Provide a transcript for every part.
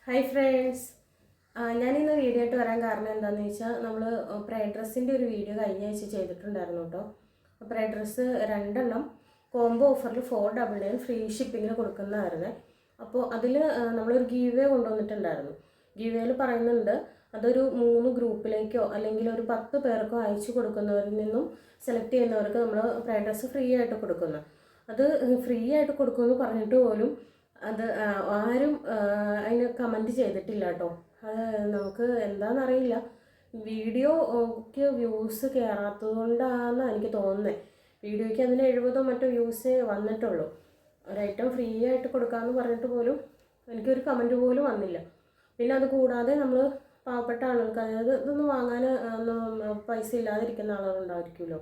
Hi friends, ഞാനിന്ന് video ആയിട്ട് വരാൻ കാരണം എന്താണെന്ന് വെച്ചാൽ നമ്മൾ പ്രൈഡ് ഡ്രസ്സിൻ്റെ ഒരു വീഡിയോ കഴിഞ്ഞ ആഴ്ച ചെയ്തിട്ടുണ്ടായിരുന്നു കേട്ടോ. പ്രൈഡ് ഡ്രസ്സ് രണ്ടെണ്ണം കോംബോ ഓഫറിൽ 499 ഫ്രീ ഷിപ്പിങ്ങിന് കൊടുക്കുന്നതായിരുന്നു. അപ്പോൾ അതിൽ നമ്മളൊരു ഗീവേ കൊണ്ടുവന്നിട്ടുണ്ടായിരുന്നു. ഗീവേയിൽ പറയുന്നുണ്ട് അതൊരു 3 ഗ്രൂപ്പിലേക്കോ അല്ലെങ്കിൽ ഒരു 10 പേർക്കോ അയച്ചു കൊടുക്കുന്നവരിൽ നിന്നും സെലക്ട് ചെയ്യുന്നവർക്ക് നമ്മൾ പ്രൈഡ് ഡ്രസ്സ് ഫ്രീ ആയിട്ട് കൊടുക്കുന്നു. അത് ഫ്രീ ആയിട്ട് കൊടുക്കുമെന്ന് പറഞ്ഞിട്ട് പോലും അത് ആരും അതിന് കമൻറ്റ് ചെയ്തിട്ടില്ല കേട്ടോ. അത് നമുക്ക് എന്താണെന്നറിയില്ല, വീഡിയോക്ക് വ്യൂസ് കയറാത്തത് കൊണ്ടാണെന്ന് എനിക്ക് തോന്നുന്നത്. വീഡിയോയ്ക്ക് അതിന് 70 മറ്റോ വ്യൂസേ വന്നിട്ടുള്ളൂ. ഒരൈറ്റം ഫ്രീ ആയിട്ട് കൊടുക്കാമെന്ന് പറഞ്ഞിട്ട് പോലും എനിക്കൊരു കമൻറ്റ് പോലും വന്നില്ല. പിന്നെ അത് കൂടാതെ നമ്മൾ പാവപ്പെട്ട ആളുകൾക്ക്, അതായത് ഇതൊന്നും വാങ്ങാൻ പൈസ ഇല്ലാതിരിക്കുന്ന ആളുകളുണ്ടായിരിക്കുമല്ലോ,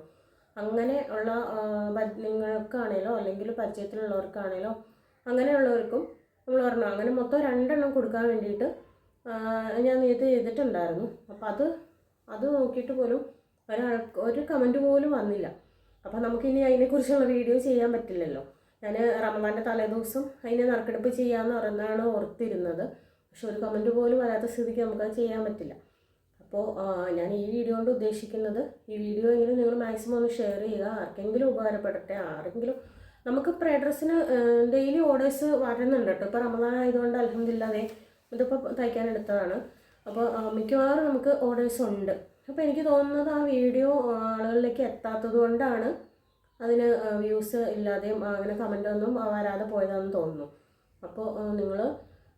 അങ്ങനെ ഉള്ള നിങ്ങൾക്കാണേലോ അല്ലെങ്കിൽ പരിചയത്തിലുള്ളവർക്കാണേലോ അങ്ങനെയുള്ളവർക്കും നമ്മൾ പറഞ്ഞു. അങ്ങനെ മൊത്തം 2 എണ്ണം കൊടുക്കാൻ വേണ്ടിയിട്ട് ഞാൻ ഇത് ചെയ്തിട്ടുണ്ടായിരുന്നു. അപ്പം അത് നോക്കിയിട്ട് പോലും ഒരു കമൻറ്റ് പോലും വന്നില്ല. അപ്പം നമുക്കിനി അതിനെക്കുറിച്ചുള്ള വീഡിയോ ചെയ്യാൻ പറ്റില്ലല്ലോ. ഞാൻ റമദാൻ്റെ തലേദിവസം അതിനെ നറുക്കെടുപ്പ് ചെയ്യാമെന്ന് പറയുന്നതാണ് ഓർത്തിരുന്നത്. പക്ഷെ ഒരു കമൻറ്റ് പോലും വരാത്ത സ്ഥിതിക്ക് നമുക്കത് ചെയ്യാൻ പറ്റില്ല. അപ്പോൾ ഞാൻ ഈ വീഡിയോ കൊണ്ട് ഉദ്ദേശിക്കുന്നത്, ഈ വീഡിയോ എങ്കിലും നിങ്ങൾ മാക്സിമം ഒന്ന് ഷെയർ ചെയ്യുക, ആർക്കെങ്കിലും ഉപകാരപ്പെടട്ടെ. ആരെങ്കിലും നമുക്ക് പ്രൈഡ് ഡ്രസ്സിന് ഡെയിലി ഓർഡേഴ്സ് വരുന്നുണ്ട് കേട്ടോ. ഇപ്പോൾ റമദാൻ ആയതുകൊണ്ട് അൽഹംദുലില്ലാഹ് ഇതിപ്പോൾ തയ്ക്കാൻ എടുത്തതാണ്. അപ്പോൾ മിക്കവാറും നമുക്ക് ഓർഡേഴ്സ് ഉണ്ട്. അപ്പോൾ എനിക്ക് തോന്നുന്നത് ആ വീഡിയോ ആളുകളിലേക്ക് എത്താത്തത് കൊണ്ടാണ് അതിന് വ്യൂസ് ഇല്ലാതെയും അങ്ങനെ കമൻ്റൊന്നും വരാതെ പോയതാണെന്ന് തോന്നുന്നു. അപ്പോൾ നിങ്ങൾ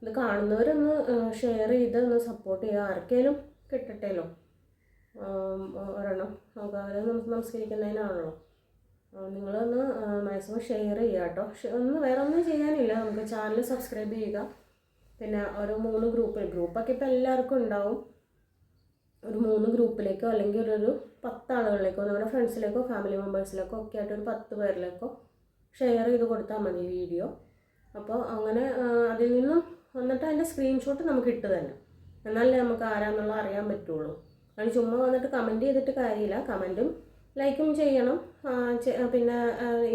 ഇത് കാണുന്നവരൊന്ന് ഷെയർ ചെയ്ത് ഒന്ന് സപ്പോർട്ട് ചെയ്യുക. ആർക്കെങ്കിലും കിട്ടട്ടേലോ. ഒരെണ്ണം നമുക്ക് നമസ്കരിക്കുന്നതിനാണല്ലോ. നിങ്ങളൊന്ന് മാക്സിമം ഷെയർ ചെയ്യുക കേട്ടോ. വേറെ ഒന്നും ചെയ്യാനില്ല, നമുക്ക് ചാനൽ സബ്സ്ക്രൈബ് ചെയ്യുക. പിന്നെ ഒരു 3 ഗ്രൂപ്പൊക്കെ ഇപ്പോൾ എല്ലാവർക്കും ഉണ്ടാവും. ഒരു 3 ഗ്രൂപ്പിലേക്കോ അല്ലെങ്കിൽ ഒരു 10 ആളുകളിലേക്കോ, നമ്മുടെ ഫ്രണ്ട്സിലേക്കോ ഫാമിലി മെമ്പേഴ്സിലേക്കോ ഒക്കെ ആയിട്ട് ഒരു 10 പേരിലേക്കോ ഷെയർ ചെയ്ത് കൊടുത്താൽ മതി വീഡിയോ. അപ്പോൾ അങ്ങനെ അതിൽ നിന്നും വന്നിട്ട് അതിൻ്റെ സ്ക്രീൻഷോട്ട് നമുക്ക് ഇട്ട് തന്നെ, എന്നാലേ നമുക്ക് ആരാന്നുള്ളത് അറിയാൻ പറ്റുള്ളൂ. അത് ചുമ്മാ വന്നിട്ട് കമൻറ്റ് ചെയ്തിട്ട് കാര്യമില്ല. കമൻറ്റും ലൈക്കും ചെയ്യണം. പിന്നെ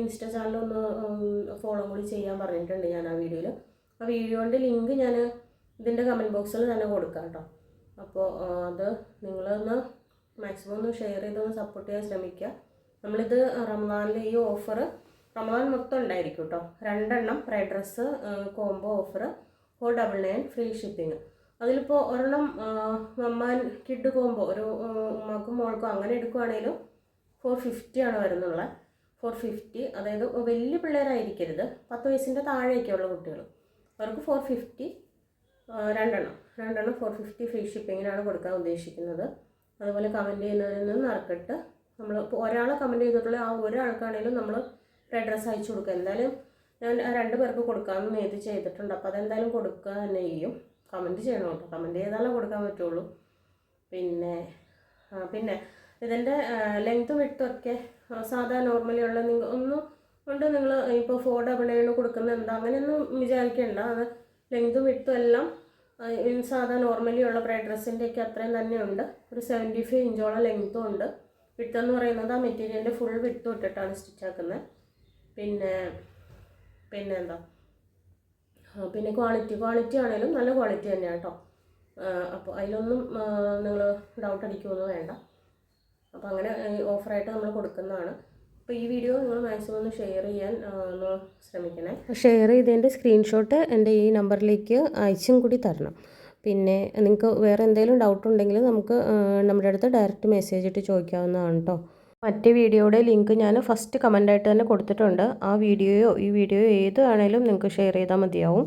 ഇൻസ്റ്റാ ചാനലൊന്ന് ഫോളോ കൂടി ചെയ്യാൻ പറഞ്ഞിട്ടുണ്ട് ഞാൻ ആ വീഡിയോയിൽ. ആ വീഡിയോൻ്റെ ലിങ്ക് ഞാൻ ഇതിൻ്റെ കമൻറ്റ് ബോക്സിൽ തന്നെ കൊടുക്കാം കേട്ടോ. അപ്പോൾ അത് നിങ്ങളൊന്ന് മാക്സിമം ഒന്ന് ഷെയർ ചെയ്തൊന്ന് സപ്പോർട്ട് ചെയ്യാൻ ശ്രമിക്കുക. നമ്മളിത് റമദാനിൽ ഈ ഓഫർ റമദാൻ മൊത്തം ഉണ്ടായിരിക്കും കേട്ടോ. 2 എണ്ണം pride dress combo offer 499 free shipping. അതിലിപ്പോൾ ഒരെണ്ണം മമ്മാൻ കിഡ് കോംബോ, ഒരു ഉമ്മക്കും മോൾക്കും അങ്ങനെ എടുക്കുവാണെങ്കിലും 450 ആണ് വരുന്നുള്ളത്. 450, അതായത് വലിയ പിള്ളേരായിരിക്കരുത്, 10 വയസ്സിൻ്റെ താഴേക്കുള്ള കുട്ടികൾ, അവർക്ക് 450 രണ്ടെണ്ണം 450 ഫ്രീ ഷിപ്പിങ്ങിനാണ് കൊടുക്കാൻ ഉദ്ദേശിക്കുന്നത്. അതുപോലെ കമൻറ്റ് ചെയ്യുന്നതിൽ നിന്ന് നറുക്കിട്ട് നമ്മൾ ഇപ്പോൾ ഒരാളെ കമൻറ്റ് ചെയ്തിട്ടുള്ള ആ ഒരാൾക്കാണെങ്കിലും നമ്മൾ റെഡ് ഡ്രസ്സ് അയച്ചു കൊടുക്കുക. എന്തായാലും ഞാൻ 2 പേർക്ക് കൊടുക്കാമെന്ന് നേരത്തെ ചെയ്തിട്ടുണ്ട്. അപ്പോൾ അതെന്തായാലും കൊടുക്കുക തന്നെ ചെയ്യും. കമൻറ്റ് ചെയ്യണം കേട്ടോ, കമൻറ്റ് ചെയ്താലേ കൊടുക്കാൻ പറ്റുള്ളൂ. പിന്നെ ഇതിൻ്റെ ലെങ്ത്തും വിട്ടുമൊക്കെ സാധാ നോർമലി ഉള്ള ഒന്നും കൊണ്ട് നിങ്ങൾ ഇപ്പോൾ 499 കൊടുക്കുന്നത് എന്താ അങ്ങനെയൊന്നും വിചാരിക്കേണ്ട. അത് ലെങ്ത്തും വിട്ടും എല്ലാം സാധാ നോർമലി ഉള്ള പ്രൈഡ് ഡ്രസ്സിൻ്റെയൊക്കെ അത്രയും തന്നെയുണ്ട്. ഒരു 75 ഇഞ്ചോളം ലെങ്ത്തും ഉണ്ട്. വിട്ടെന്ന് പറയുന്നത് ആ മെറ്റീരിയലിൻ്റെ ഫുൾ വിട്ടും ഇട്ടിട്ടാണ് സ്റ്റിച്ചാക്കുന്നത്. പിന്നെ ക്വാളിറ്റി ആണെങ്കിലും നല്ല ക്വാളിറ്റി തന്നെയാണ് കേട്ടോ. അപ്പോൾ അതിലൊന്നും നിങ്ങൾ ഡൗട്ട് അടിക്കുമൊന്നും വേണ്ട. അപ്പോൾ അങ്ങനെ ഓഫറായിട്ട് നമ്മൾ കൊടുക്കുന്നതാണ്. അപ്പോൾ ഈ വീഡിയോ നിങ്ങൾ മാക്സിമം ഒന്ന് ഷെയർ ചെയ്യാൻ ഒന്ന് ശ്രമിക്കണേ. ഷെയർ ചെയ്തതിൻ്റെ സ്ക്രീൻഷോട്ട് എൻ്റെ ഈ നമ്പറിലേക്ക് അയച്ചും കൂടി തരണം. പിന്നെ നിങ്ങൾക്ക് വേറെ എന്തെങ്കിലും ഡൗട്ട് ഉണ്ടെങ്കിൽ നമുക്ക് നമ്മുടെ അടുത്ത് ഡയറക്റ്റ് മെസ്സേജ് ഇട്ട് ചോദിക്കാവുന്നതാണ് കേട്ടോ. മറ്റേ വീഡിയോയുടെ ലിങ്ക് ഞാൻ ഫസ്റ്റ് കമൻ്റായിട്ട് തന്നെ കൊടുത്തിട്ടുണ്ട്. ആ വീഡിയോയോ ഈ വീഡിയോയോ ഏത് ആണെങ്കിലും നിങ്ങൾക്ക് ഷെയർ ചെയ്താൽ മതിയാവും.